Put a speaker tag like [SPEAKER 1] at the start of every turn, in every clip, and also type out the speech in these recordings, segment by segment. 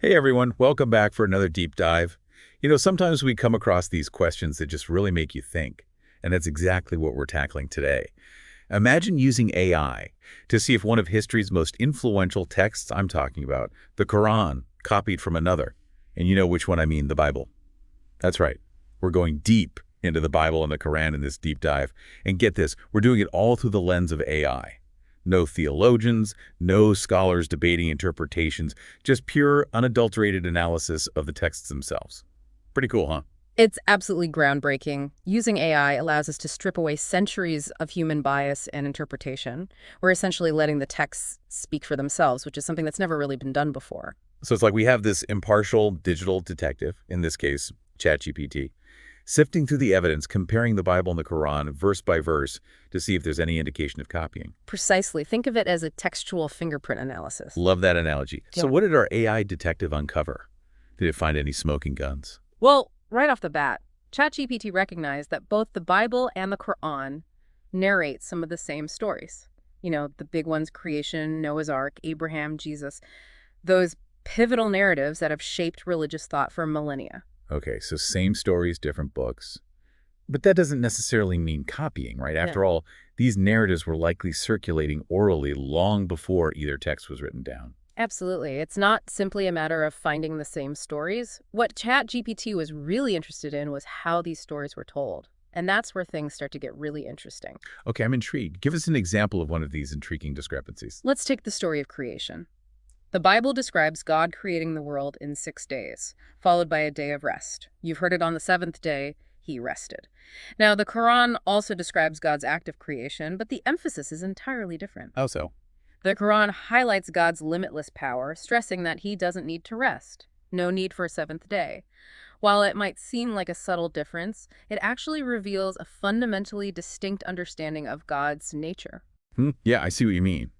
[SPEAKER 1] Hey everyone, welcome back for another deep dive. Sometimes we come across these questions that just really make you think, and that's exactly what we're tackling today. Imagine using AI to see if one of history's most influential texts I'm talking about, the Quran, copied from another. And you know which one I mean, the Bible. That's right. We're going deep into the Bible and the Quran in this deep dive. And get this, we're doing it all through the lens of AI. No theologians, no scholars debating interpretations, just pure, unadulterated analysis of the texts themselves. Pretty cool, huh?
[SPEAKER 2] It's absolutely groundbreaking. Using AI allows us to strip away centuries of human bias and interpretation. We're essentially letting the texts speak for themselves, which is something that's never really been done before.
[SPEAKER 1] So it's like we have this impartial digital detective, in this case, ChatGPT, sifting through the evidence, comparing the Bible and the Quran verse by verse to see if there's any indication of copying.
[SPEAKER 2] Precisely. Think of it as a textual fingerprint analysis.
[SPEAKER 1] Love that analogy.
[SPEAKER 2] Yeah.
[SPEAKER 1] So what did our AI detective uncover? Did it find any smoking guns?
[SPEAKER 2] Well, right off the bat, ChatGPT recognized that both the Bible and the Quran narrate some of the same stories. The big ones: creation, Noah's Ark, Abraham, Jesus. Those pivotal narratives that have shaped religious thought for millennia.
[SPEAKER 1] Okay, so same stories, different books. But that doesn't necessarily mean copying, right? After all, these narratives were likely circulating orally long before either text was written down.
[SPEAKER 2] Absolutely. It's not simply a matter of finding the same stories. What ChatGPT was really interested in was how these stories were told. And that's where things start to get really interesting.
[SPEAKER 1] Okay, I'm intrigued. Give us an example of one of these intriguing discrepancies.
[SPEAKER 2] Let's take the story of creation. The Bible describes God creating the world in 6 days, followed by a day of rest. You've heard it: on the seventh day, he rested. Now, the Quran also describes God's act of creation, but the emphasis is entirely different.
[SPEAKER 1] How so?
[SPEAKER 2] The Quran highlights God's limitless power, stressing that he doesn't need to rest. No need for a seventh day. While it might seem like a subtle difference, it actually reveals a fundamentally distinct understanding of God's nature.
[SPEAKER 1] Yeah, I see what you mean.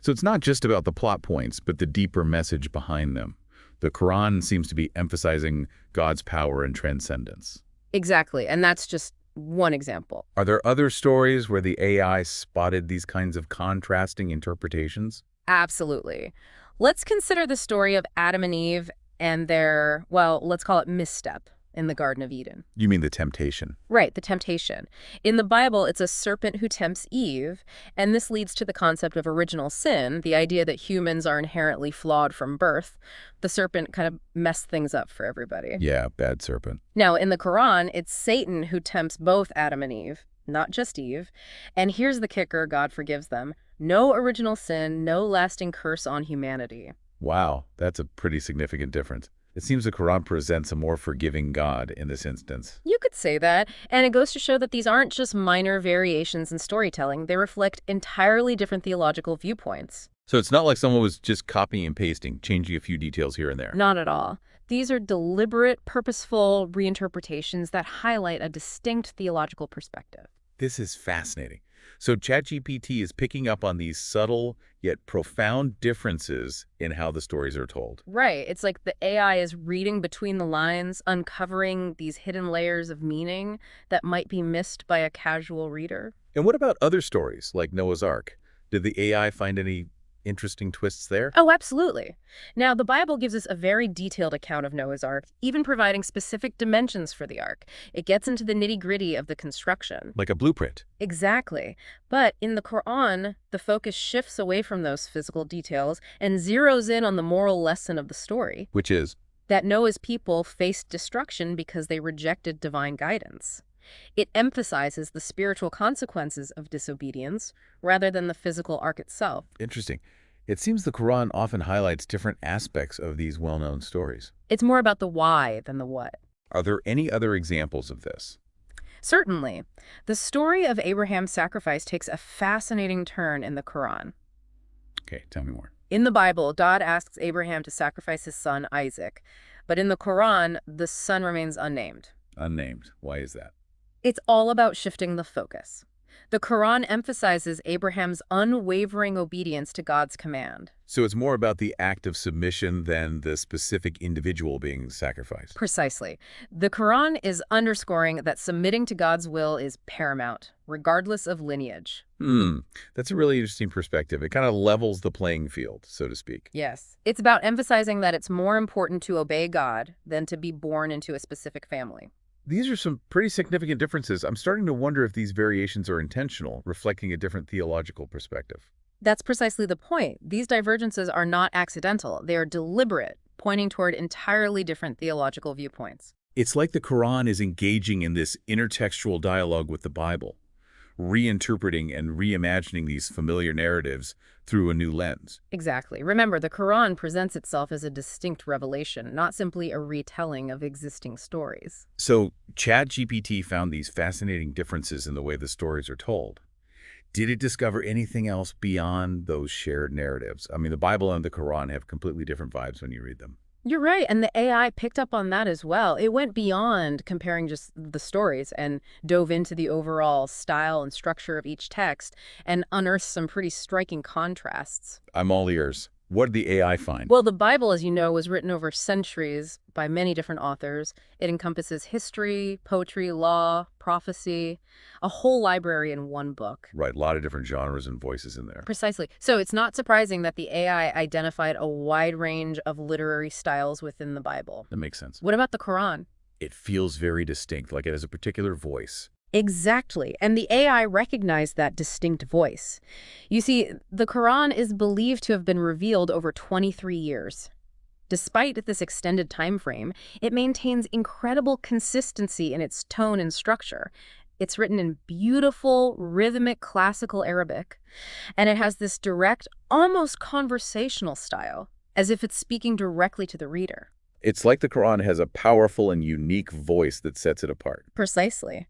[SPEAKER 1] So it's not just about the plot points, but the deeper message behind them. The Quran seems to be emphasizing God's power and transcendence.
[SPEAKER 2] Exactly, and that's just one example.
[SPEAKER 1] Are there other stories where the AI spotted these kinds of contrasting interpretations?
[SPEAKER 2] Absolutely. Let's consider the story of Adam and Eve and their, well, let's call it misstep in the Garden of Eden.
[SPEAKER 1] You mean the temptation?
[SPEAKER 2] Right, the temptation. In the Bible, it's a serpent who tempts Eve, and this leads to the concept of original sin, the idea that humans are inherently flawed from birth. The serpent kind of messed things up for everybody.
[SPEAKER 1] Yeah, bad serpent.
[SPEAKER 2] Now, in the Quran, it's Satan who tempts both Adam and Eve, not just Eve. And here's the kicker: God forgives them. No original sin, no lasting curse on humanity.
[SPEAKER 1] Wow, that's a pretty significant difference. It seems the Quran presents a more forgiving God in this instance.
[SPEAKER 2] You could say that, and it goes to show that these aren't just minor variations in storytelling. They reflect entirely different theological viewpoints.
[SPEAKER 1] So it's not like someone was just copying and pasting, changing a few details here and there.
[SPEAKER 2] Not at all. These are deliberate, purposeful reinterpretations that highlight a distinct theological perspective.
[SPEAKER 1] This is fascinating. So ChatGPT is picking up on these subtle yet profound differences in how the stories are told.
[SPEAKER 2] Right. It's like the AI is reading between the lines, uncovering these hidden layers of meaning that might be missed by a casual reader.
[SPEAKER 1] And what about other stories like Noah's Ark? Did the AI find any interesting twists there?
[SPEAKER 2] Oh, absolutely. Now, the Bible gives us a very detailed account of Noah's Ark, even providing specific dimensions for the ark. It gets into the nitty-gritty of the construction.
[SPEAKER 1] Like a blueprint.
[SPEAKER 2] Exactly. But in the Quran, the focus shifts away from those physical details and zeroes in on the moral lesson of the story.
[SPEAKER 1] Which is?
[SPEAKER 2] That Noah's people faced destruction because they rejected divine guidance. It emphasizes the spiritual consequences of disobedience rather than the physical ark itself.
[SPEAKER 1] Interesting. It seems the Quran often highlights different aspects of these well-known stories.
[SPEAKER 2] It's more about the why than the what.
[SPEAKER 1] Are there any other examples of this?
[SPEAKER 2] Certainly. The story of Abraham's sacrifice takes a fascinating turn in the Quran.
[SPEAKER 1] Okay, tell me more.
[SPEAKER 2] In the Bible, God asks Abraham to sacrifice his son Isaac, but in the Quran, the son remains unnamed.
[SPEAKER 1] Unnamed. Why is that?
[SPEAKER 2] It's all about shifting the focus. The Quran emphasizes Abraham's unwavering obedience to God's command.
[SPEAKER 1] So it's more about the act of submission than the specific individual being sacrificed.
[SPEAKER 2] Precisely. The Quran is underscoring that submitting to God's will is paramount, regardless of lineage.
[SPEAKER 1] That's a really interesting perspective. It kind of levels the playing field, so to speak.
[SPEAKER 2] Yes. It's about emphasizing that it's more important to obey God than to be born into a specific family.
[SPEAKER 1] These are some pretty significant differences. I'm starting to wonder if these variations are intentional, reflecting a different theological perspective.
[SPEAKER 2] That's precisely the point. These divergences are not accidental. They are deliberate, pointing toward entirely different theological viewpoints.
[SPEAKER 1] It's like the Quran is engaging in this intertextual dialogue with the Bible, reinterpreting and reimagining these familiar narratives through a new lens.
[SPEAKER 2] Exactly. Remember, the Quran presents itself as a distinct revelation, not simply a retelling of existing stories.
[SPEAKER 1] So ChatGPT found these fascinating differences in the way the stories are told. Did it discover anything else beyond those shared narratives? I mean, the Bible and the Quran have completely different vibes when you read them.
[SPEAKER 2] You're right, and the AI picked up on that as well. It went beyond comparing just the stories and dove into the overall style and structure of each text and unearthed some pretty striking contrasts.
[SPEAKER 1] I'm all ears. What did the AI find?
[SPEAKER 2] Well, the Bible, as you know, was written over centuries by many different authors. It encompasses history, poetry, law, prophecy, a whole library in one book.
[SPEAKER 1] Right, a lot of different genres and voices in there.
[SPEAKER 2] Precisely. So it's not surprising that the AI identified a wide range of literary styles within the Bible.
[SPEAKER 1] That makes sense.
[SPEAKER 2] What about the Quran?
[SPEAKER 1] It feels very distinct, like it has a particular voice.
[SPEAKER 2] Exactly. And the AI recognized that distinct voice. You see, the Quran is believed to have been revealed over 23 years. Despite this extended time frame, it maintains incredible consistency in its tone and structure. It's written in beautiful, rhythmic, classical Arabic, and it has this direct, almost conversational style, as if it's speaking directly to the reader.
[SPEAKER 1] It's like the Quran has a powerful and unique voice that sets it apart.
[SPEAKER 2] Precisely.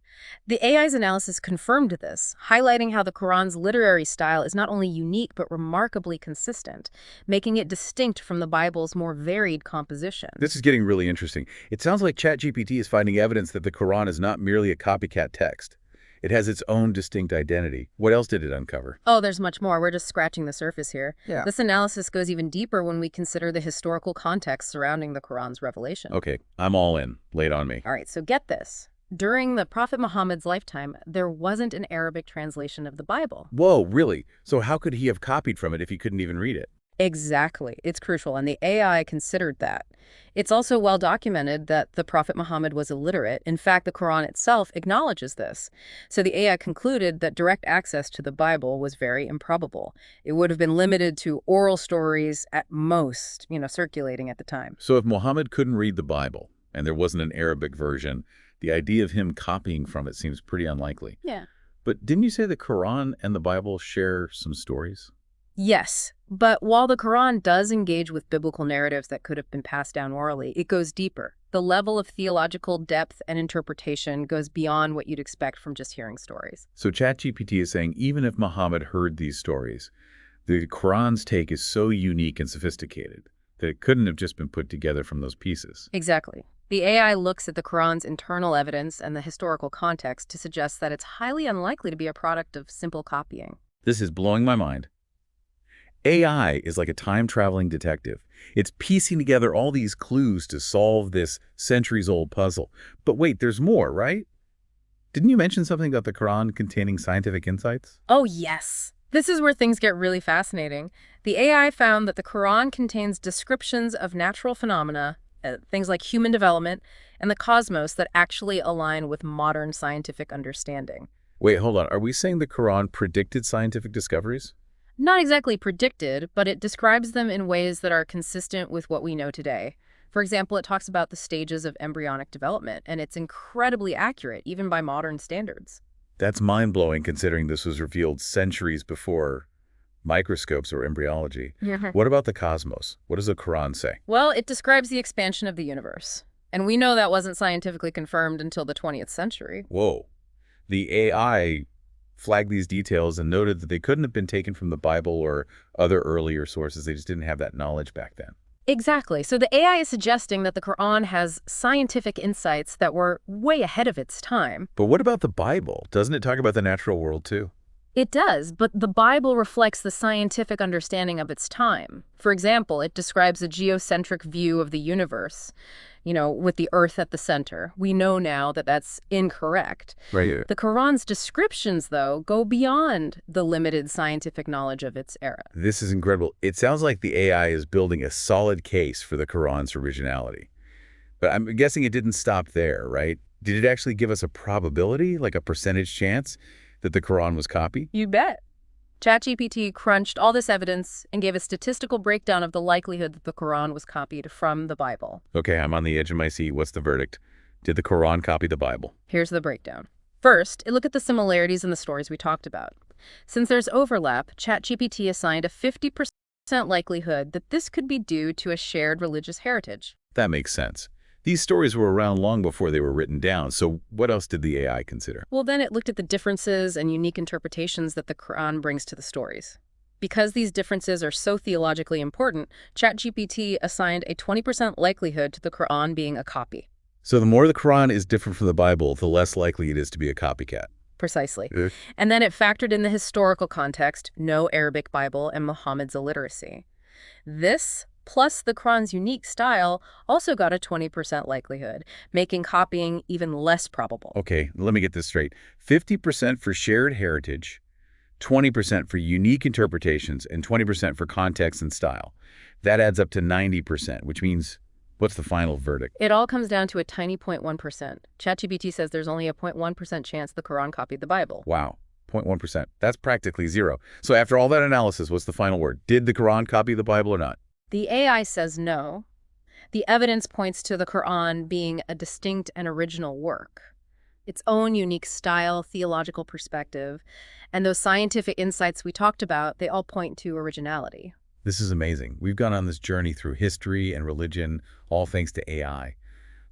[SPEAKER 2] The AI's analysis confirmed this, highlighting how the Quran's literary style is not only unique but remarkably consistent, making it distinct from the Bible's more varied composition.
[SPEAKER 1] This is getting really interesting. It sounds like ChatGPT is finding evidence that the Quran is not merely a copycat text. It has its own distinct identity. What else did it uncover?
[SPEAKER 2] Oh, there's much more. We're just scratching the surface here.
[SPEAKER 1] Yeah.
[SPEAKER 2] This analysis goes even deeper when we consider the historical context surrounding the Quran's revelation.
[SPEAKER 1] Okay, I'm all in. Lay it on me.
[SPEAKER 2] All right, so get this. During the Prophet Muhammad's lifetime, there wasn't an Arabic translation of the Bible.
[SPEAKER 1] Whoa, really? So how could he have copied from it if he couldn't even read it?
[SPEAKER 2] Exactly. It's crucial, and the AI considered that. It's also well documented that the Prophet Muhammad was illiterate. In fact, the Quran itself acknowledges this. So the AI concluded that direct access to the Bible was very improbable. It would have been limited to oral stories at most, circulating at the time.
[SPEAKER 1] So if Muhammad couldn't read the Bible, and there wasn't an Arabic version, the idea of him copying from it seems pretty unlikely.
[SPEAKER 2] Yeah.
[SPEAKER 1] But didn't you say the Quran and the Bible share some stories?
[SPEAKER 2] Yes, but while the Quran does engage with biblical narratives that could have been passed down orally, it goes deeper. The level of theological depth and interpretation goes beyond what you'd expect from just hearing stories.
[SPEAKER 1] So ChatGPT is saying even if Muhammad heard these stories, the Quran's take is so unique and sophisticated that it couldn't have just been put together from those pieces.
[SPEAKER 2] Exactly. The AI looks at the Quran's internal evidence and the historical context to suggest that it's highly unlikely to be a product of simple copying.
[SPEAKER 1] This is blowing my mind. AI is like a time-traveling detective. It's piecing together all these clues to solve this centuries-old puzzle. But wait, there's more, right? Didn't you mention something about the Quran containing scientific insights?
[SPEAKER 2] Oh, yes. This is where things get really fascinating. The AI found that the Quran contains descriptions of natural phenomena, things like human development, and the cosmos that actually align with modern scientific understanding.
[SPEAKER 1] Wait, hold on. Are we saying the Quran predicted scientific discoveries?
[SPEAKER 2] Not exactly predicted, but it describes them in ways that are consistent with what we know today. For example, it talks about the stages of embryonic development, and it's incredibly accurate, even by modern standards.
[SPEAKER 1] That's mind-blowing considering this was revealed centuries before microscopes or embryology. What about the cosmos? What does the Quran say?
[SPEAKER 2] Well, it describes the expansion of the universe. And we know that wasn't scientifically confirmed until the 20th century.
[SPEAKER 1] Whoa. The AI flagged these details and noted that they couldn't have been taken from the Bible or other earlier sources. They just didn't have that knowledge back then.
[SPEAKER 2] Exactly. So the AI is suggesting that the Quran has scientific insights that were way ahead of its time.
[SPEAKER 1] But what about the Bible? Doesn't it talk about the natural world too?
[SPEAKER 2] It does, but the Bible reflects the scientific understanding of its time. For example, it describes a geocentric view of the universe, with the Earth at the center. We know now that that's incorrect.
[SPEAKER 1] Right.
[SPEAKER 2] The Quran's descriptions, though, go beyond the limited scientific knowledge of its era.
[SPEAKER 1] This is incredible. It sounds like the AI is building a solid case for the Quran's originality. But I'm guessing it didn't stop there, right? Did it actually give us a probability, like a percentage chance, that the Quran was copied?
[SPEAKER 2] You bet. ChatGPT crunched all this evidence and gave a statistical breakdown of the likelihood that the Quran was copied from the Bible.
[SPEAKER 1] Okay, I'm on the edge of my seat. What's the verdict? Did the Quran copy the Bible?
[SPEAKER 2] Here's the breakdown. First, it looked at the similarities in the stories we talked about. Since there's overlap, ChatGPT assigned a 50% likelihood that this could be due to a shared religious heritage.
[SPEAKER 1] That makes sense. These stories were around long before they were written down, so what else did the AI consider?
[SPEAKER 2] Well, then it looked at the differences and unique interpretations that the Quran brings to the stories. Because these differences are so theologically important, ChatGPT assigned a 20% likelihood to the Quran being a copy.
[SPEAKER 1] So the more the Quran is different from the Bible, the less likely it is to be a copycat.
[SPEAKER 2] Precisely.
[SPEAKER 1] Eh?
[SPEAKER 2] And then it factored in the historical context, no Arabic Bible, and Muhammad's illiteracy. This, plus the Quran's unique style, also got a 20% likelihood, making copying even less probable.
[SPEAKER 1] Okay, let me get this straight. 50% for shared heritage, 20% for unique interpretations, and 20% for context and style. That adds up to 90%, which means, what's the final verdict?
[SPEAKER 2] It all comes down to a tiny 0.1%. ChatGPT says there's only a 0.1% chance the Quran copied the Bible.
[SPEAKER 1] Wow, 0.1%. That's practically zero. So after all that analysis, what's the final word? Did the Quran copy the Bible or not?
[SPEAKER 2] The AI says no. The evidence points to the Quran being a distinct and original work, its own unique style, theological perspective, and those scientific insights we talked about, they all point to originality.
[SPEAKER 1] This is amazing. We've gone on this journey through history and religion, all thanks to AI.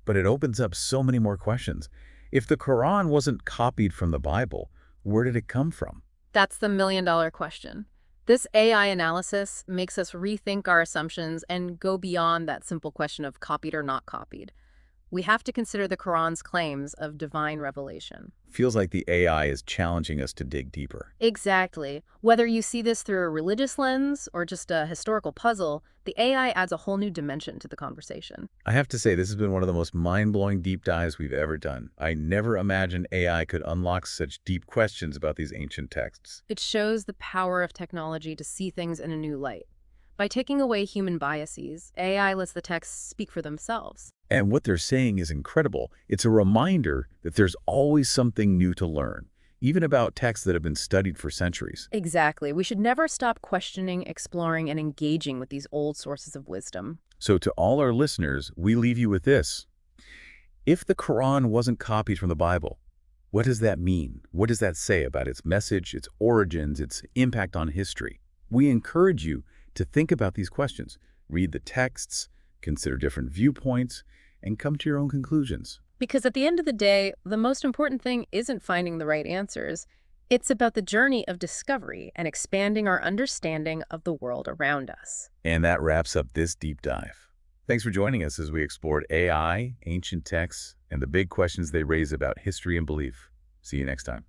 [SPEAKER 1] But it opens up so many more questions. If the Quran wasn't copied from the Bible, where did it come from?
[SPEAKER 2] That's the million-dollar question. This AI analysis makes us rethink our assumptions and go beyond that simple question of copied or not copied. We have to consider the Quran's claims of divine revelation.
[SPEAKER 1] Feels like the AI is challenging us to dig deeper.
[SPEAKER 2] Exactly. Whether you see this through a religious lens or just a historical puzzle, the AI adds a whole new dimension to the conversation.
[SPEAKER 1] I have to say, this has been one of the most mind-blowing deep dives we've ever done. I never imagined AI could unlock such deep questions about these ancient texts.
[SPEAKER 2] It shows the power of technology to see things in a new light. By taking away human biases, AI lets the texts speak for themselves.
[SPEAKER 1] And what they're saying is incredible. It's a reminder that there's always something new to learn, even about texts that have been studied for centuries.
[SPEAKER 2] Exactly. We should never stop questioning, exploring, and engaging with these old sources of wisdom.
[SPEAKER 1] So to all our listeners, we leave you with this. If the Quran wasn't copied from the Bible, what does that mean? What does that say about its message, its origins, its impact on history? We encourage you to think about these questions. Read the texts, consider different viewpoints, and come to your own conclusions.
[SPEAKER 2] Because at the end of the day, the most important thing isn't finding the right answers. It's about the journey of discovery and expanding our understanding of the world around us.
[SPEAKER 1] And that wraps up this deep dive. Thanks for joining us as we explored AI, ancient texts, and the big questions they raise about history and belief. See you next time.